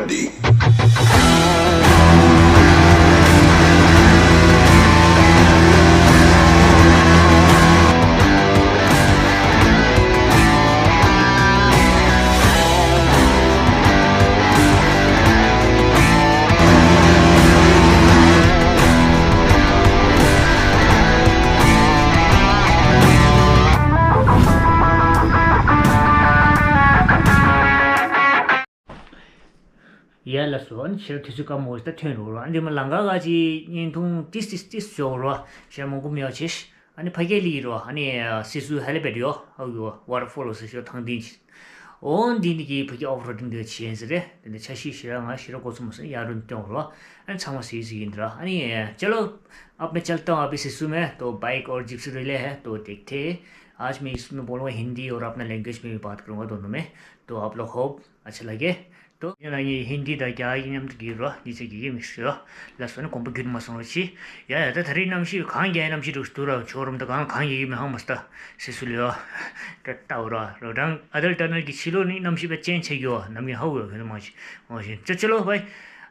party. Yeah, that's one. Share to come with the ten or and the Malanga into this show, share Mogumiachis, and the Pageliro, and Sisu Halibedio, how you waterfall is your tongue ditch. On Diniki put you offering the chains there, and the Chashi Shiranga Shirokosmus, Yarun Tonra, and Samas easy Indra, and Jello up Mechalton, Abisisume, to bike or gypsy relay, to dictate. आज मैं इसमें बोलूँगा हिंदी और अपना language में भी बात करूँगा दोनों में तो आप लोग होप अच्छा लगे तो ये हिंदी दा क्या ये नाम की रो जिसे कि ये मिक्स रो लास्ट में कॉम्प गिर मसों छी या तो थरी नाम सी खान गया नाम सी दोस्तों रो छोरम तो खान ये में हम मस्ता सिसुलियो टट्टा उरा रोडंग अदल टनल की चिलो नहीं नाम सी बच्चे चाहिए नाम ये हाउ है माच चलो भाई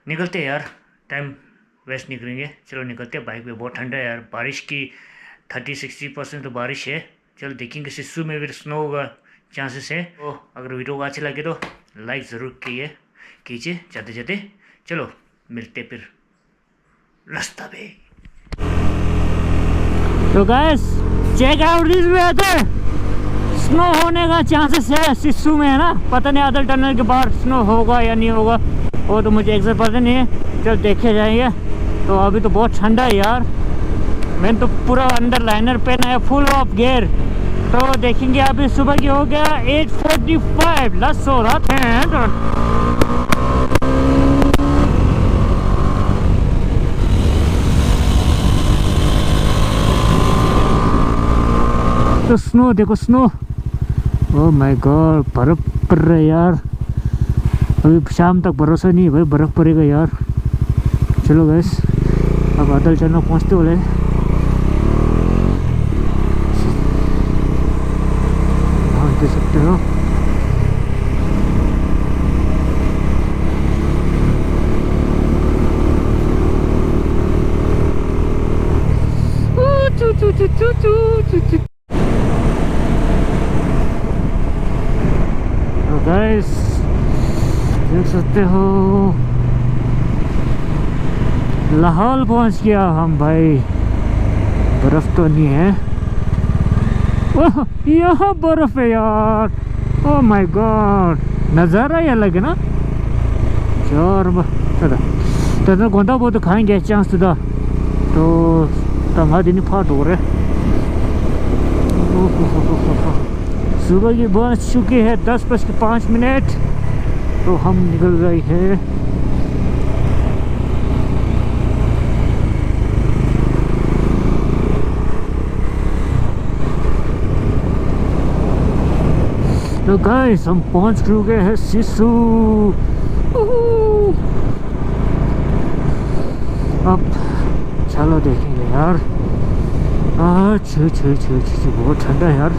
निकलते यार टाइम वेस्ट निकलेंगे चलो निकलते बाइक पे बहुत ठंडा है यार बारिश की 30-60% तो बारिश है चलो देखेंगे सिस्सू में भी स्नो होगा चांसेस है तो अगर वीडियो को अच्छी लगे तो लाइक ज़रूर कीजिए जाते जाते चलो मिलते फिर रास्ता पे तो guys check out this weather snow होने का चांसेस है सिस्सू में है ना पता नहीं अदल टनल के बाहर स्नो होगा या नहीं होगा वो तो मुझे एग्जैक्ट पता नहीं है चल देखे जाएंगे तो अभी तो बहुत ठंडा है यार मैंने तो पूरा अंडर लाइनर पहना है फुल ऑफ गियर तो देखेंगे अभी सुबह की हो गया 8:45 लस हो रहा है तो स्नो देखो स्नो ओह माय गॉड बर्फ पड़ रहा है यार अभी शाम तक भरोसा नहीं है भाई बर्फ पड़ेगा यार चलो गैस अब अदल टनल पहुँचते बोले दे सकते हो तो गाइस देख सकते हो लाहौल पहुंच गया हम भाई बर्फ तो नहीं है ओह यहाँ बर्फ है यार ओह माय गॉड नज़ारा ही अलग है ना यार तो गोंदा बहुत खाएंगे चांस तो तंगा दिन फाट हो रहे सुबह की बस चुकी है 10:05 तो हम निकल गए हैं तो गाइस हम पहुंच चुके हैं सिस्सू अब चलो देखेंगे यार बहुत ठंडा है यार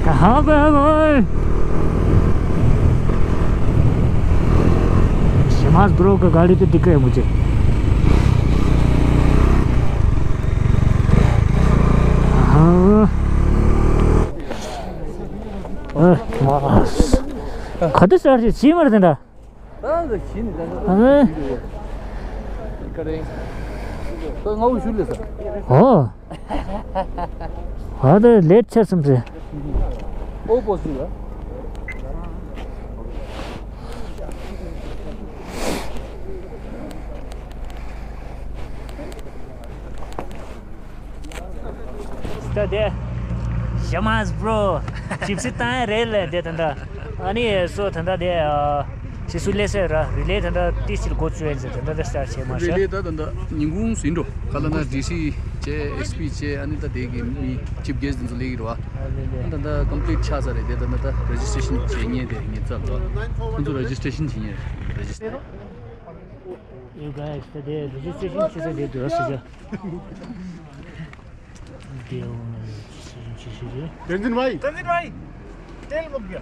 कहाँ पे है भाई शमास ब्रो का गाड़ी तो दिख रहा है मुझे खत सर सी मरते ना हो हाँ तो लेट छ समझे दे शमास ब्रो चिप्सी ताए रेल दे तंदा अनि सो तंदा दे सिसुले से रिले तंदा 30 को चुएल से तंदा स्टार्ट छे मास रिले तंदा निंगुं सिंडो कलना डीसी चे एसपी चे अनि त देगी मी चिप गेज दिन लेगी रवा तंदा कंप्लीट छा सरे दे तंदा रजिस्ट्रेशन चेंगे दे नि चलो उनको रजिस्ट्रेशन चाहिए register you guys today registration से दे दो से तेंजिन भाई तेल मुक गया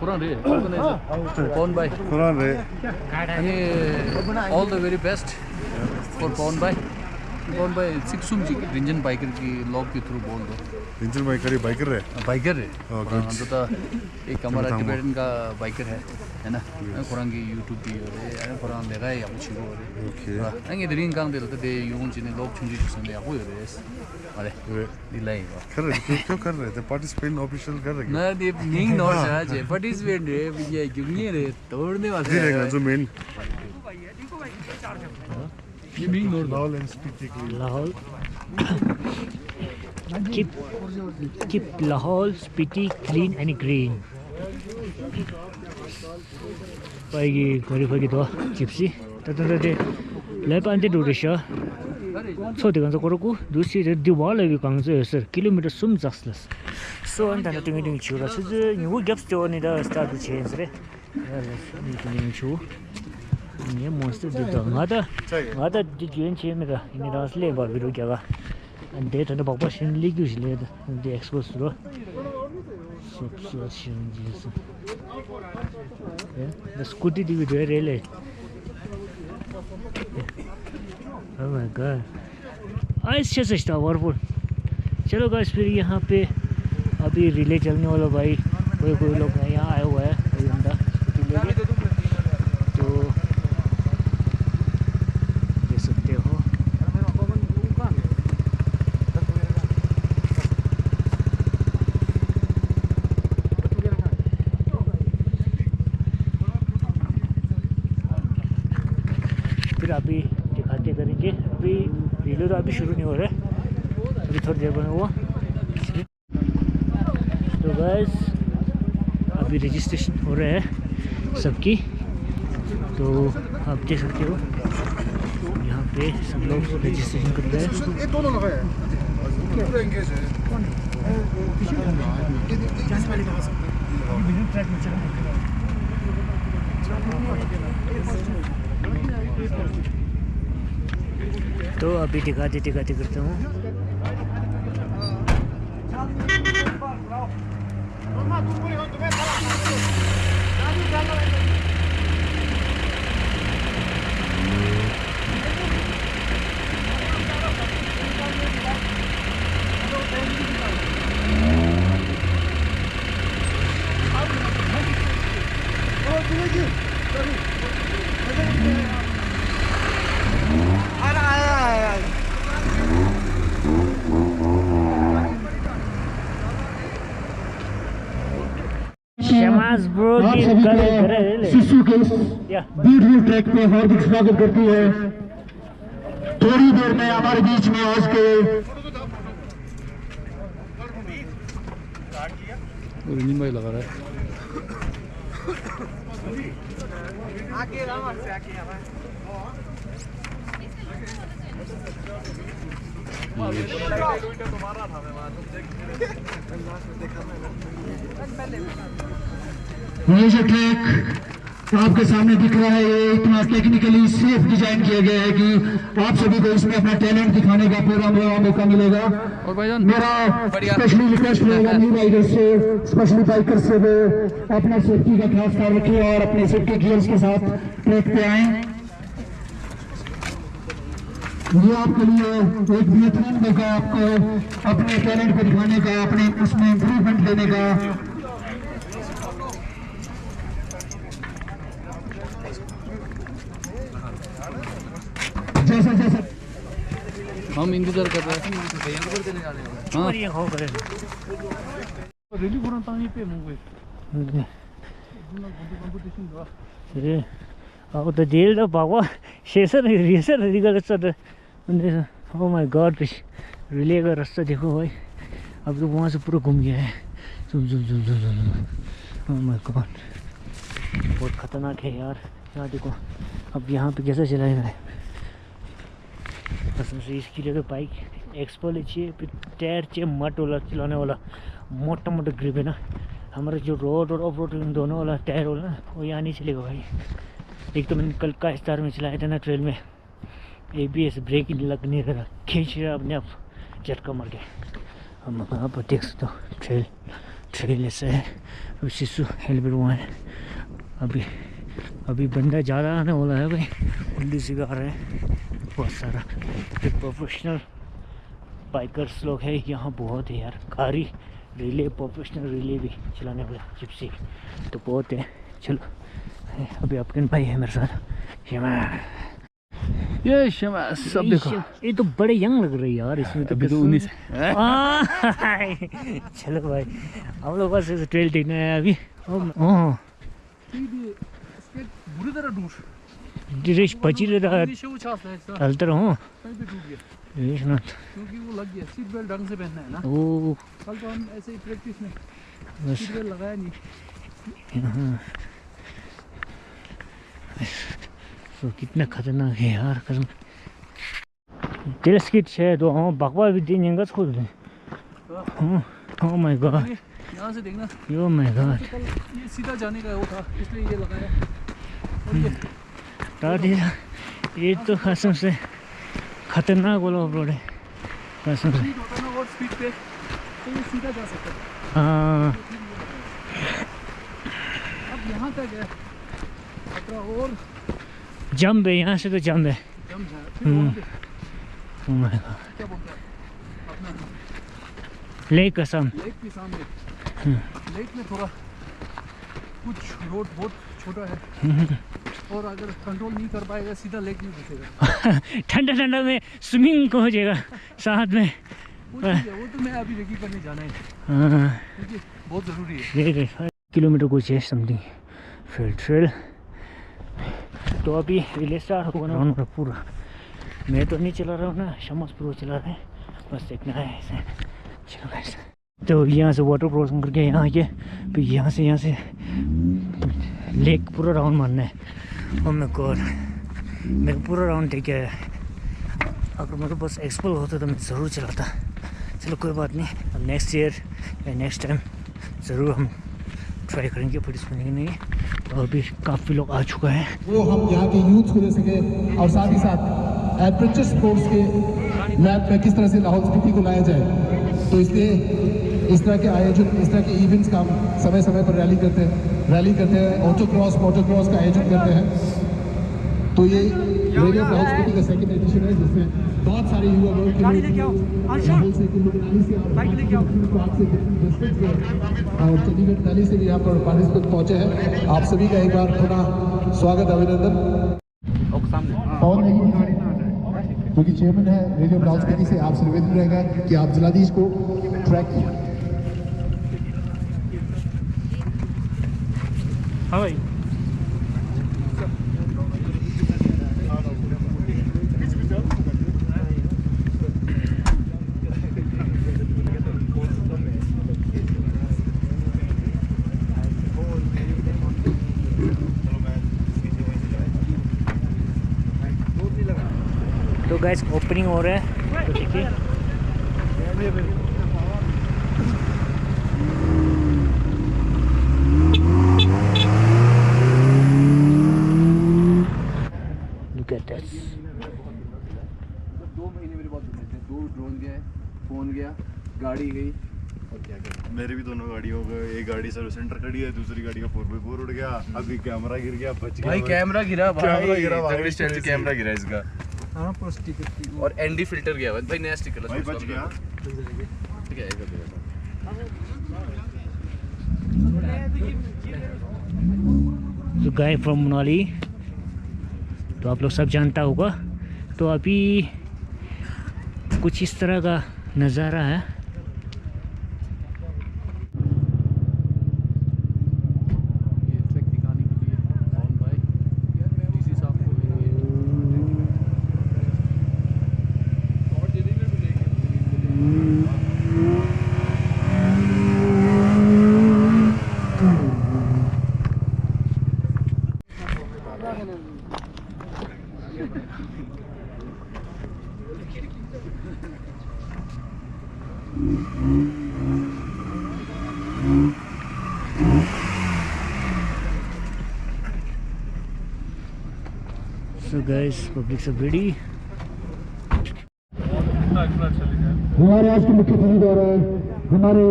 Quran re Pawan bhai ani all the very best for Pawan bhai 6 ji Rinjan biker की log के through बोल दो रिंजन बाइकर है बाइकर है good. हम तो एक हमारा टिबेटन का बाइकर है ना कुरान की यूट्यूब भी है कुरान देखा है आप चिको Okay. अंगे दरिंग कांग देते दे यूं जिन्हें लोग चुंजी चुसने आप हो रहे अरे दिलाई कर रहे क्यों कर रहे थे पार्टिसिपेट ऑफिशियल कर रहे ना दे नहीं नॉट आज पार्टिसिपेट रे ये क्यों रे तोड़ने वाले हैं जो मेन ये नहीं नॉट लाहौल एंड स्पीति के लिए Lahore. Keep Lahore Spiti clean and green. Pagi to gypsy. Tatante lep ante durisha. So de ganza koroku dusi de diwala vi kangze sir kilometer sum zaslas. So anta na tingi chura su ni gaps to ni da start to change re. Ni tingi chu. Ni monster de ngada de juen cheme da ni da sle ba video kya ga. And they turn about pushing league usually the exposed to the scooty video really. Oh my god. Ice just a powerful. चलो guys फिर यहाँ पे अभी relay चलने वाला भाई कोई लोग यहाँ आया हुआ है कोई बंदा स्कूटी लेके तो देख सकते हो फिर अभी दिखाते करेंगे अभी रिले तो अभी शुरू नहीं हो रहा है अभी थोड़ी देर बना हुआ तो गाइस अभी रजिस्ट्रेशन हो रहा है सबकी तो आप देख सकते हो यहाँ पे सब लोग रजिस्ट्रेशन कर रहे हैं ये दोनों लगाए हैं पूरा एंगेज है तो अभी दिखाते करता हूँ शमास ब्रो की शिशु के ब्यूटीफुल ट्रैक पे हार्दिक स्वागत करती है थोड़ी देर में हमारे बीच में आज के रंजन भाई लगा रहा है ये जो ट्रैक आपके सामने दिख रहा है ये इतना टेक्निकली सेफ डिजाइन किया गया है कि आप सभी को इसमें अपना टैलेंट दिखाने का पूरा मौका मिलेगा और भाईजान मेरा स्पेशली रिक्वेस्ट रहेगा न्यू राइडर से स्पेशली बाइकर से वो अपना सेफ्टी का खास ख्याल रखें और अपने सेफ्टी गियर्स के साथ ट्रैक पे आए ये आपके लिए एक बेहतरीन मौका आपको अपने टैलेंट को दिखाने का अपने उसमें इम्प्रूवमेंट लेने का जैसा जैसा हम इंतजार कर रहे हैं हाँ ये हो करे रिली पुरान पानी पे मुंगे अरे अब तो जेल तो बाबा शेषर रिगल सर ओ माय गॉड रिले का रास्ता देखो भाई अब तो वहाँ से पूरा घूम गया है ओ माय गॉड बहुत खतरनाक है यार यहाँ देखो अब यहाँ पे कैसा चलाएगा है कसम से इसके लिए तो बाइक एक्सपल चाहिए फिर टायर चाहिए मट वाला चलाने वाला मोटा ग्रिप है ना हमारा जो रोड और ऑफ रोड दोनों वाला टायर वाला ना वो यहाँ नहीं चलेगा भाई एक तो मैंने कल का स्टार में चलाया था ना ट्रेल में, ABS ब्रेक ही लग नहीं रहा, खींच रहा अपने आप, झटका मार गया। हम वहाँ पर देख सकते हो ट्रेल ऐसा है। अभी शिशु हेलमेट वहाँ है। अभी बंदा ज़्यादा आने वाला है भाई, उल्ली सिखा रहे हैं बहुत सारा। जो प्रोफेशनल बाइकर्स लोग हैं यहाँ बहुत है यार, कारी रिले, प्रोफेशनल रिले भी चलाने वाले जिप्सी तो बहुत है। चलो अभी आपके भाई है मेरे साथ, ये शमा सब देखो, ये तो बड़े यंग लग रहे यार इसमें तो। अभी तो 19 है। चलो भाई हम लोग बस ट्रेल देखने आए अभी। बुरी तरह डूब डिरेश पची रहा हलतर हूँ क्योंकि वो लग गया। सीट बेल्ट ढंग से पहनना है ना। ओ कल तो हम ऐसे ही प्रैक्टिस में सीट बेल्ट लगाया नहीं। तो कितना खतरनाक है यार कसम। टेलस्किट है तो हाँ बकवा भी दिन यंगा छोड़ दे। ओह माय गॉड, यहाँ से देखना। ओह माय गॉड, ये सीधा जाने का वो था इसलिए ये लगाया। और ये तो कसम से खतरनाक वाला ऑफ रोड है कसम से। स्पीड होता ना और स्पीड पे तो ये सीधा जा सकता है। हाँ अब यहाँ तक है खतरा और जंप है, यहाँ से तो जंप है। जम है। फिर वहाँ पे ओह माय गॉड, क्या बोलते हैं अपना लेक कसम। लेक के सामने लेक में थोड़ा कुछ रोड बहुत छोटा है और अगर कंट्रोल नहीं कर पाएगा सीधा लेक में घुसेगा। ठंडा ठंडा में स्विमिंग को हो जाएगा साथ में। वो तो मैं अभी रेकी करने जाना है क्योंकि बहुत ज़रूरी है। 5 किलोमीटर कुछ है समथिंग फिर ट्रेल। तो अभी रिले स्टार्ट होगा ना पूरा। मैं तो नहीं चला रहा हूँ ना, शमस प्रो चला रहे हैं, बस देखना है ऐसे। चलो गाइस, तो यहाँ से वाटर क्रॉसिंग करके यहाँ आके फिर यहाँ से लेक पूरा राउंड मारना है। और मेरे को पूरा राउंड देखे है। अगर मेरे पास एक्सपल होता तो मैं ज़रूर चलाता। चलो कोई बात नहीं, अब नेक्स्ट ईयर या नेक्स्ट टाइम ज़रूर हम ट्राई करेंगे पार्टिसिपेट करने की। तो अभी काफ़ी लोग आ चुका है। वो हम यहाँ के यूथ को दे सके और साथ ही साथ एडवेंचर स्पोर्ट्स के मैप में किस तरह से लाहौल स्पीति को लाया जाए। तो इसलिए इस तरह के आयोजन, इस तरह के इवेंट्स का हम समय समय पर रैली करते हैं। ऑटो क्रॉस का आयोजन करते हैं। तो ये रेडियो लाहौल स्पीति का सेकंड एडिशन है जिसमें बहुत सारे युवा वर्ग के लोग लाहौल से, कुल्लू मनाली से और चंडीगढ़ दिल्ली से भी यहाँ पर पार्टिसिपेंट पहुँचे हैं। आप सभी का एक बार पुनः स्वागत, अभिनंदन। और नहीं क्योंकि चेयरमैन है रेडियो लाहौल स्पीति से, आपसे निवेदन रहेगा कि आप जिलाधीश को ट्रैक किया। हाँ भाई तो गाइस ओपनिंग हो रहा है तो देखिए। Look at this. 2 महीने मेरे बाद घूमे थे। 2 ड्रोन गया, फोन गया, गाड़ी गई और क्या गया। मेरे भी दोनों गाड़ी हो गए। एक गाड़ी सर्विस सेंटर खड़ी है, दूसरी गाड़ी का 4x4 उड़ गया। अभी कैमरा गिर गया, बच गया भाई। कैमरा गिरा भाई, तगड़ी स्टैंड से कैमरा गिरा इसका। हाँ पर स्टिकर और एनडी फिल्टर गया भाई, नया स्टिकर भाई बच गया। ठीक है तो गाय फ्रॉम मनाली तो आप लोग सब जानता होगा। तो अभी कुछ इस तरह का नज़ारा है। So guys, public सब ready. हमारे आज के मुख्य अतिथि द्वारा हमारे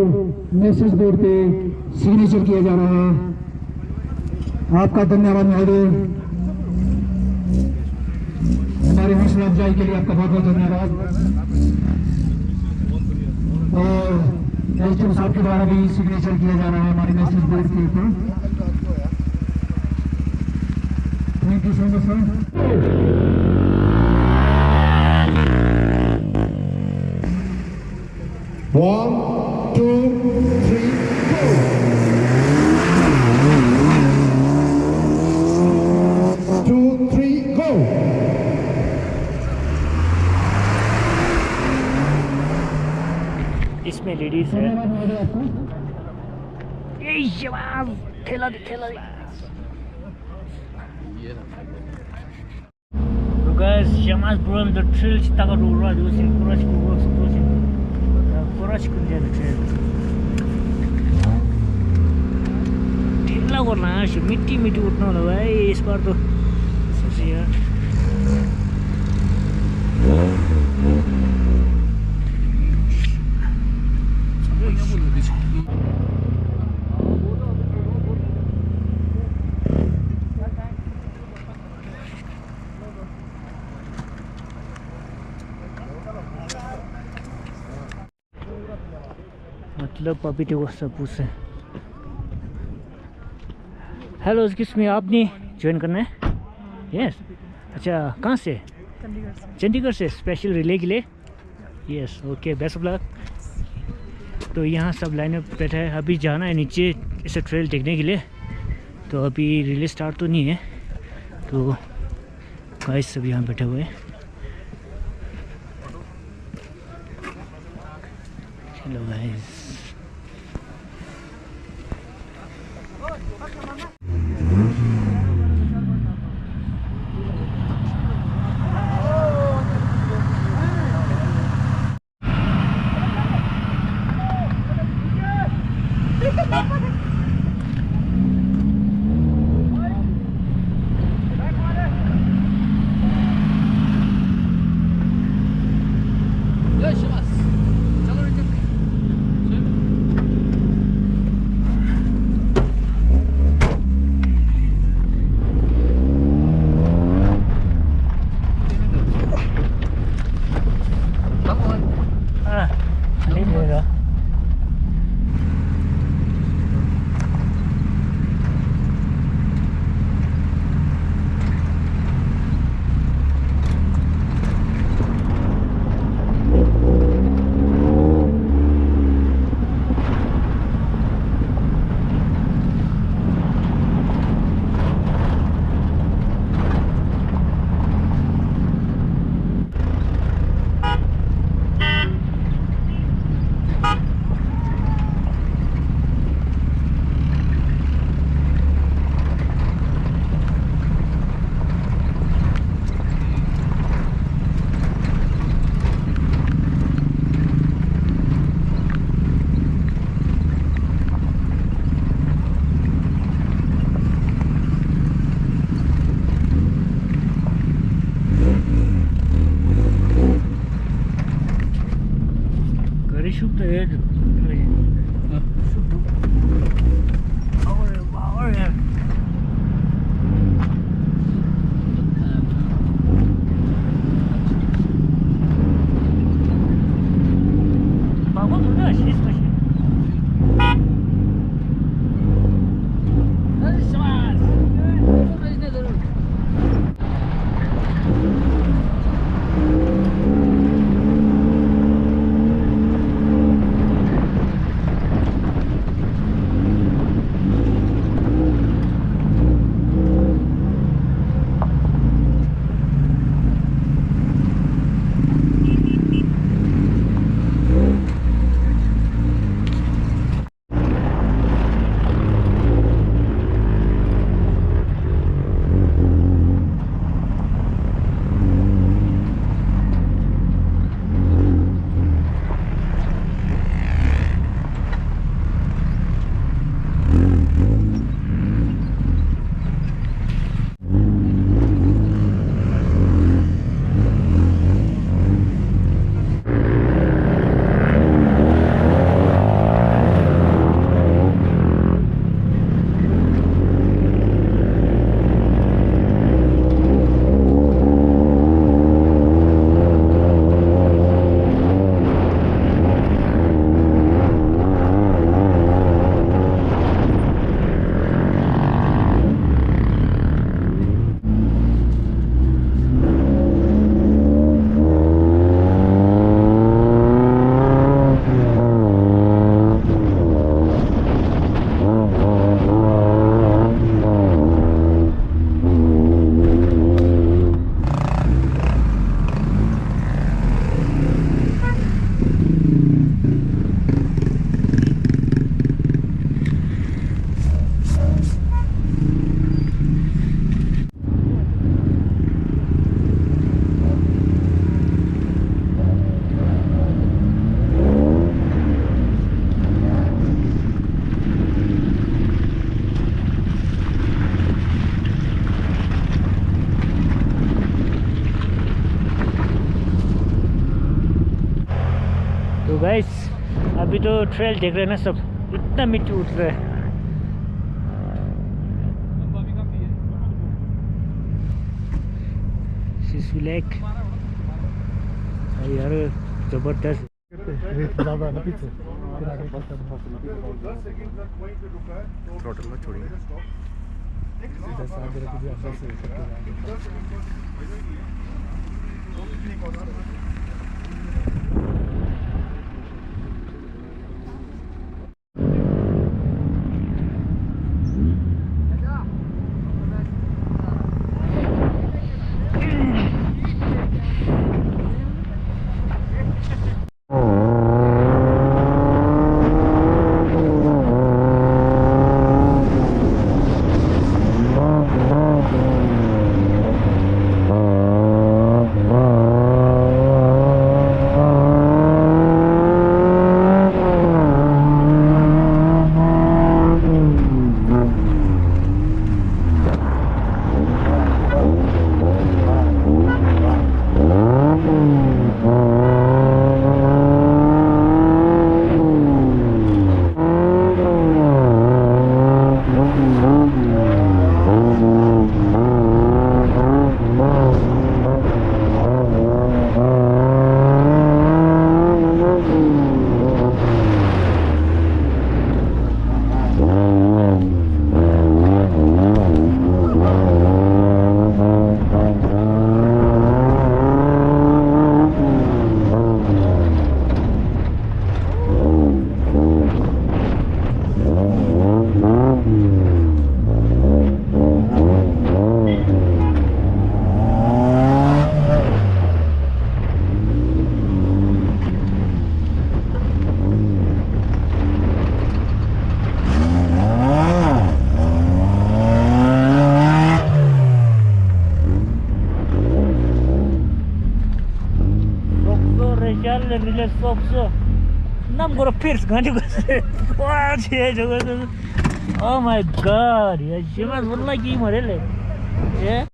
मैसेज बोर्ड पे सिग्नेचर किया जा रहा है। आपका धन्यवाद महोदय, हमारे हौसला अफजाई के लिए आपका बहुत बहुत धन्यवाद। और एसडीएम साहब के द्वारा भी सिग्नेचर किया जा रहा है हमारे मैसेज बोर्ड के ऊपर। Thank you so much sir. One, two, three, go! Two, three, go! इसमें लेडीज है। ये जवाब ठेला दे। So guys, Shamas bro, the trail chitaga road using Kurach works closing. Kurach could get the trail. ठेला करना है, मिट्टी उठना होगा भाई इस बार तो सबसे यार। मतलब अभी तो वो सब पूछे। हेलो एक्सक्यूज मी, आपने ज्वाइन करना है? यस। अच्छा, कहाँ से? चंडीगढ़ से स्पेशल रिले के लिए? Yes, okay, best of luck. तो यहाँ सब लाइन में बैठा है, अभी जाना है नीचे इसे ट्रेल देखने के लिए। तो अभी रिले स्टार्ट तो नहीं है, तो गाइस सब यहाँ बैठे हुए हैं। चलो गाइस, नहीं मिलेगा। Shoot the head. गाइस, अभी तो ट्रेल देख रहे हैं ना सब, इतना मिट्टी उठ रहा है। सिसु लेक यार जबरदस्त। थ्रॉटल में छोड़िए। Village Foxo. Nam gora pierce gani ko. What is it? Oh my god. Yeah, she was like him really. Yeah.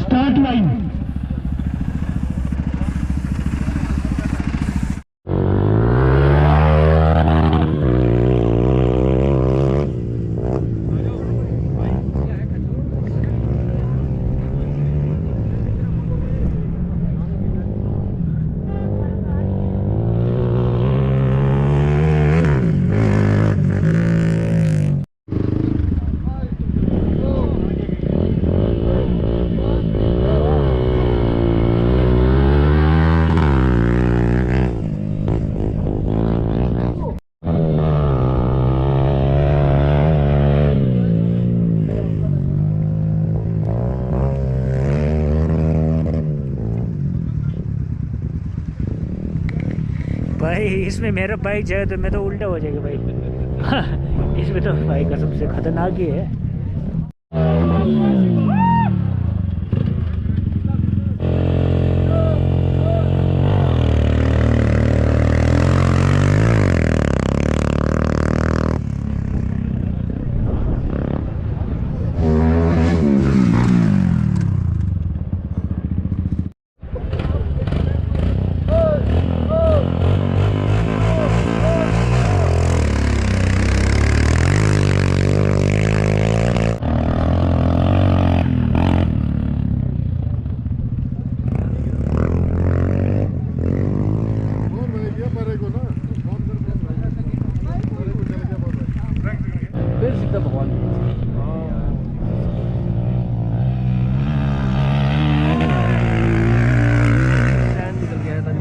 Start line. भाई इसमें मेरा बाइक जाए तो मैं तो उल्टा हो जाएगा भाई। इसमें तो भाई कसम से खतरनाक ही है। फिर सीधा भगवान निकल गया था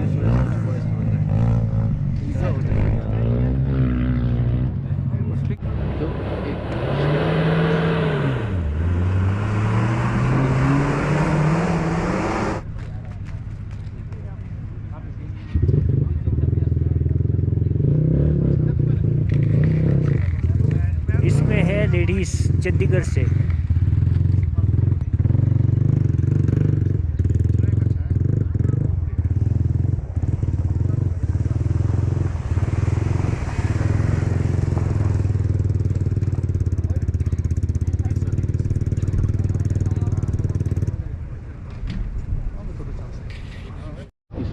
चंडीगढ़ से।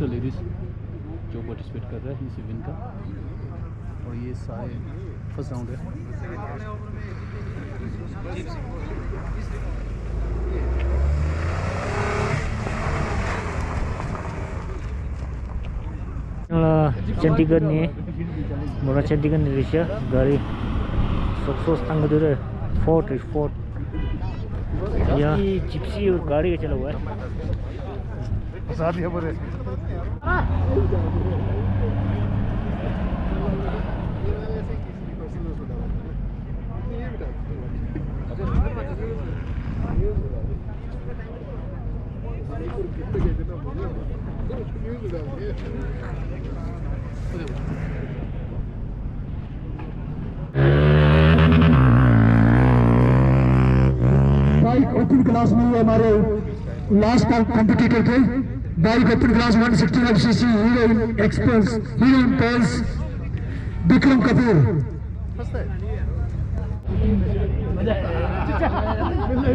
लेडीज जो पार्टिसिपेट कर रहा है इस इवेंट का, और ये सारे फर्स्ट राउंड है। चंडीगढ़ ने मोरा चंडीगढ़ ने रिशा गाड़ी सक्सेस तंग दे फोर्ट यहाँ जिप्सी और गाड़ी का चला हुआ है। साथ ही बोले बाइक ओपन क्लास में हमारे लास्ट कॉम्पिटिटर थे। Bike open class 165 CC hero express hero impulse Vikram Kapoor.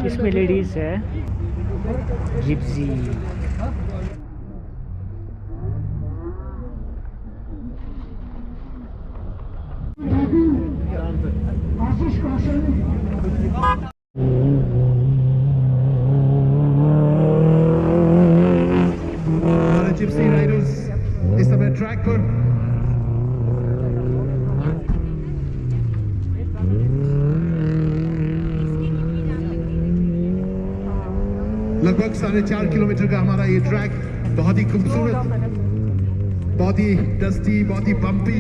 इसमें लेडीज है जिप्सी। आशीष कौशल जिप्सी राइडर्स इस समय ट्रैक पर लगभग 4.5 किलोमीटर का हमारा ये ट्रैक बहुत ही खूबसूरत, बहुत ही डस्टी, बहुत ही बम्पी।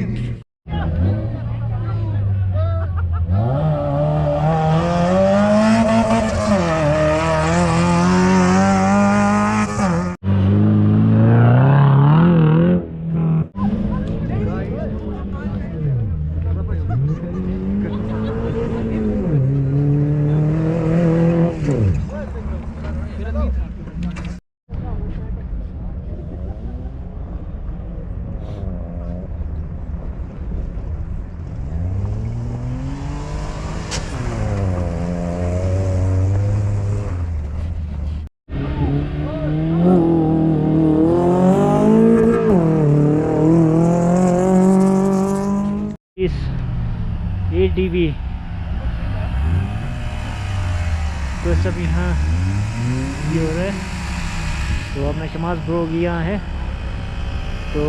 ADV तो सब यहाँ ये हो रहा है। तो अपना शमाज ब्रो यहाँ है तो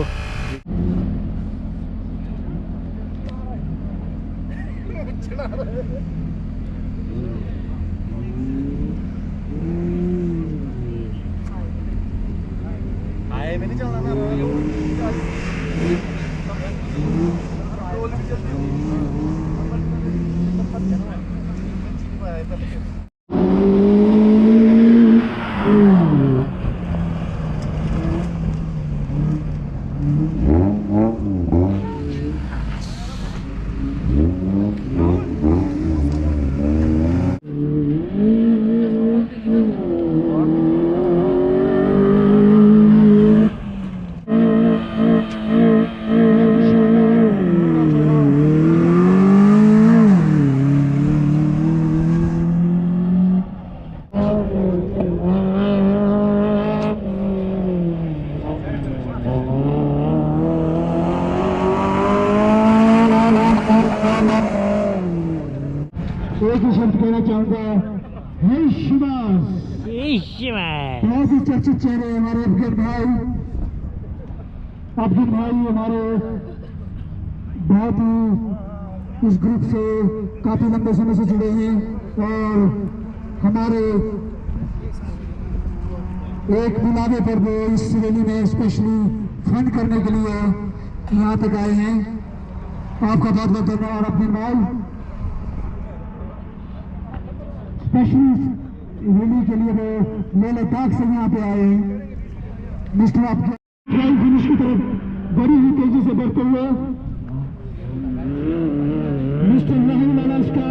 एक ही शब्द कहना चाहूंगा, बहुत ही चर्चित चेहरे हमारे अफगन भाई हमारे बहुत ही इस ग्रुप से काफी लंबे समय से जुड़े हैं और हमारे एक बुलावे पर वो इस रैली में स्पेशली फंड करने के लिए यहाँ तक आए हैं। आपका बहुत बहुत धन्यवाद। और अफगन भाई स्पेशली रैली के लिए वो लेह लद्दाख से यहाँ पे आए हैं। मिस्टर आपके फिनिश की तरफ बड़ी ही तेजी से बढ़ते हुए मिस्टर लहू लाला का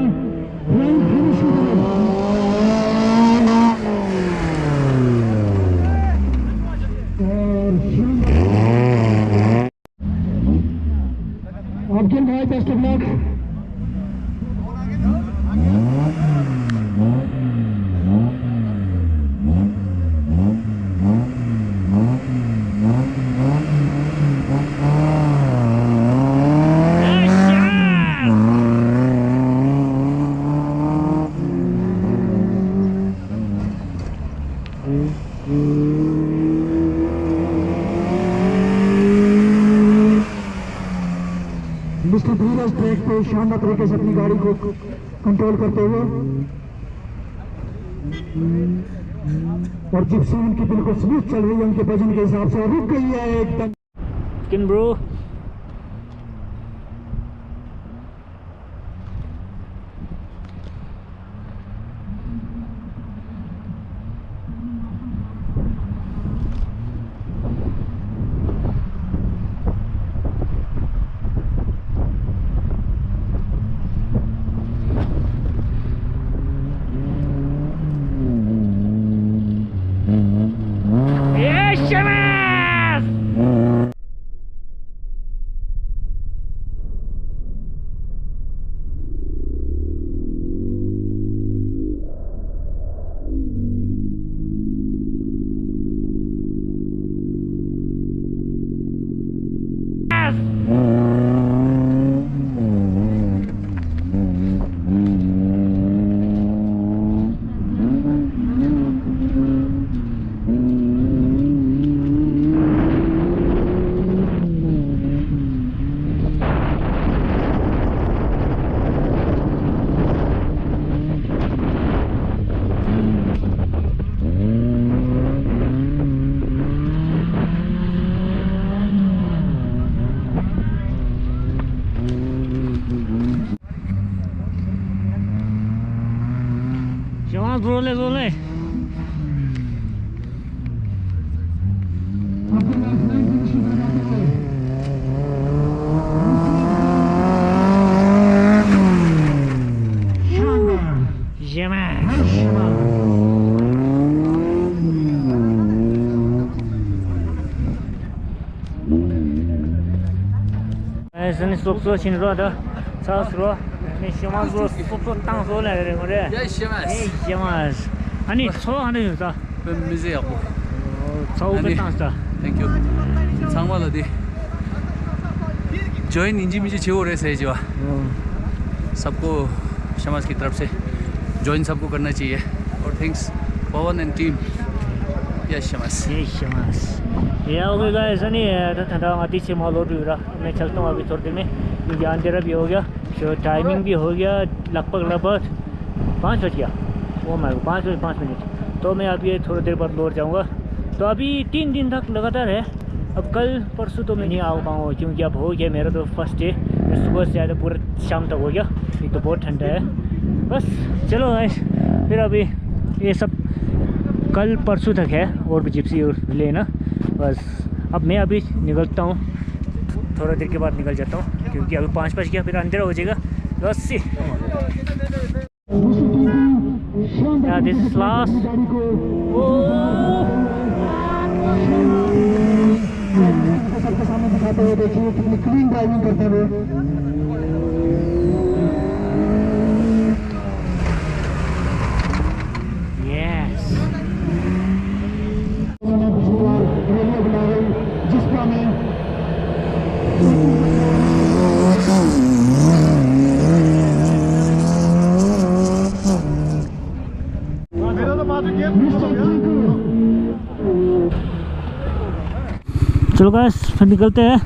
अब्दुल भाई best of luck. Mister Dheeraj track पे शानदार तरीके से अपनी गाड़ी को कंट्रोल करते हुए और जिप्सी उनकी बिल्कुल स्मूथ चल रही है उनके वजन के हिसाब से, रुक गई है एकदम। Skin bro. Yes, Shamas! Shamas, roll it. Sen stopso chin ro da sa ro ne Shamas ro stopso tang so la re gore Yes, Shamas. hey Shamas ani so ane sa Ben müze yapma. so be tang sa Thank you. 상말로 디. Join इंजी मुझे चाहिए हो रहे सही जवा सबको शमास की तरफ से जॉइन सबको करना चाहिए और thanks Pawan and team yes Shama's hey Shamas या ओके गाइस अनि तो ठंडा आती से माल और रहा मैं चलता हूँ अभी थोड़ी देर में क्योंकि अंधेरा भी हो गया तो टाइमिंग भी हो गया लगभग 5 बज गया वो मैं 5 तो मैं अभी थोड़ी देर बाद लौट जाऊँगा तो अभी 3 दिन तक लगातार है अब कल परसों तो मैं नहीं आ पाऊँगा क्योंकि अब हो गया मेरा तो फर्स्ट डे सुबह से ज़्यादा पूरा शाम तक हो गया एक तो बहुत ठंडा है बस चलो गाइस फिर अभी ये सब कल परसों तक है और भी जिप्सी लेना बस अब मैं अभी निकलता हूँ थोड़ा देर के बाद निकल जाता हूँ क्योंकि अभी 5 बज गया फिर अंधेरा हो जाएगा बस या दिस इज लास्ट सबके सामने दिखाते हुए देखिए कितनी क्लीन ड्राइविंग करते हुए यस जिसका में चलो गाइस फिर निकलते हैं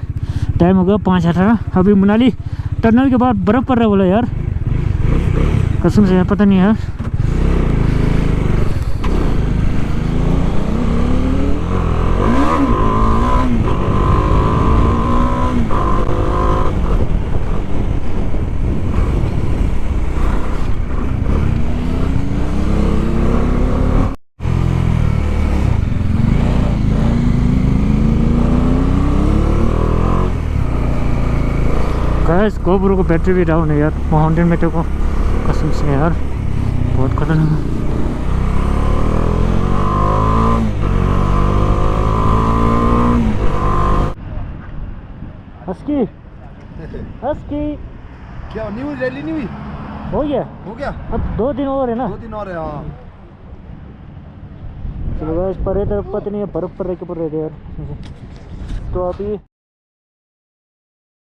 टाइम हो गया 5:18 अभी मनाली टनल के बाद बर्फ़ पड़ रहा है बोला यार कसम से यार पता नहीं यार गैस गोप्रो को बैटरी भी डाउन है यार माउंटेन में तो को कसम से यार बहुत खतरनाक है। हस्की हस्की क्या नहीं हुई रैली नहीं हुई? हो गया हो गया अब 2 दिन और है ना। 2 दिन और है। हाँ चलो गाइस पर इधर पता नहीं है बर्फ पर रह के पड़ रहे थे यार। तो अभी